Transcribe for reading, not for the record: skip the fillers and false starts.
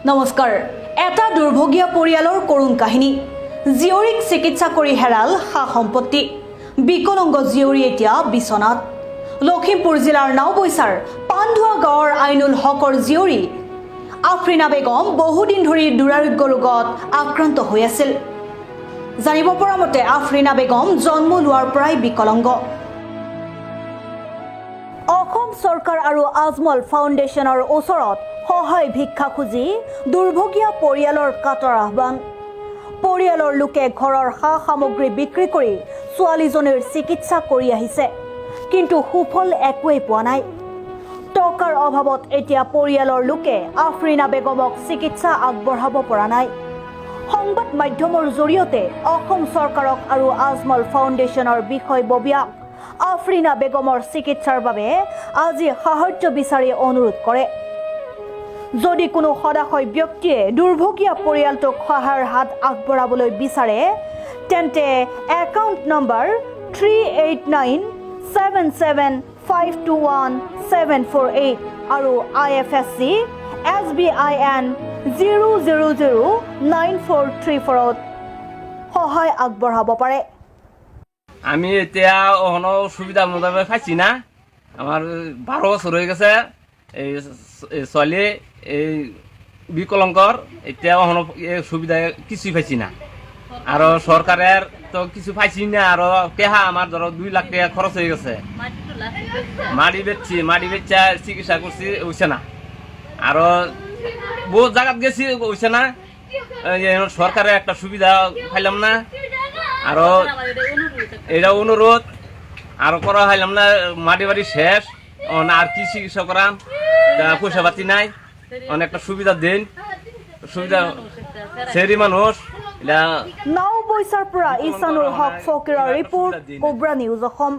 নমস্কাৰ। এটা দুৰ্ভগীয়া পৰিয়ালৰ কৰুণ কাহিনী। জীয়ৰীক চিকিৎসা কৰি হেৰাল সা সম্পত্তি। বিকলংগ জীয়ৰী এতিয়া বিচনাত। লখিমপুৰ জিলাৰ নাওবৈচাৰ পানধোৱা গাঁৱৰ আইনুল হকৰ জীয়ৰী আফৰিনা বেগম বহুদিন ধৰি দুৰাৰোগ্য ৰোগত আক্ৰান্ত হৈ আছিল। জানিব পৰা মতে আফৰিনা বেগম জন্ম লোৱাৰ পৰাই বিকলংগ। অসম চৰকাৰ আৰু আজমল ফাউণ্ডেশ্যনৰ ওচৰত সহায় ভিক্ষা খুজি দুৰ্ভগীয়া পৰিয়ালৰ কাটৰ আহ্বান। পৰিয়ালৰ লোকে ঘৰৰ সা সামগ্ৰী বিক্ৰী কৰি ছোৱালীজনীৰ চিকিৎসা কৰি আহিছে, কিন্তু সুফল একোৱেই পোৱা নাই। টকাৰ অভাৱত এতিয়া পৰিয়ালৰ লোকে আফৰিনা বেগমক চিকিৎসা আগবঢ়াব পৰা নাই। সংবাদ মাধ্যমৰ জৰিয়তে অসম চৰকাৰক আৰু আজমল ফাউণ্ডেশ্যনৰ বিষয়ববীয়াক আফৰিনা বেগমৰ চিকিৎসাৰ বাবে আজি সাহায্য বিচাৰি অনুৰোধ কৰে। যদি কোনো সদাশয় ব্যক্তিয়ে দুৰ্ভগীয়া পৰিয়ালটোক সহায়ৰ হাত আগবঢ়াবলৈ বিচাৰে তেন্তে একাউণ্ট নম্বৰ 389775214748 আৰু IFSC SBIN 0009434ত সহায় আগবঢ়াব পাৰে। আমি এতিয়া অহনো সুবিধা মোতাবেক পাইছি না। আমাৰ 12 বছৰ হয়ে গেছে। এই ছোৱালী এই বিকলঙ্কর এতিয়া অহনো সুবিধা কিছুই পাইছি না। আর সরকারের তো কিছু পাইছি না। আর টেহা আমার ধরো 2 লাখ টাকা খরচ হয়ে গেছে। মাটি বেচা চিকিৎসা করছি হইছে না। আর বহু জায়গাত গেছি হইছে না। সরকারের একটা সুবিধা পাইলাম না। আর এটা অনুরোধ আর করা হইলাম না। মাটি বাড়ি শেষ, আর কি চিকিৎসা করাম, পয়সা পাতি নাই, অনেকটা সুবিধা দেন। সুবিধা সেরি মানুষ। নাওবৈচাৰ পৰা ইছানুল হক ফকিৰৰ ৰিপোৰ্ট, কোব্ৰা নিউজ অসম।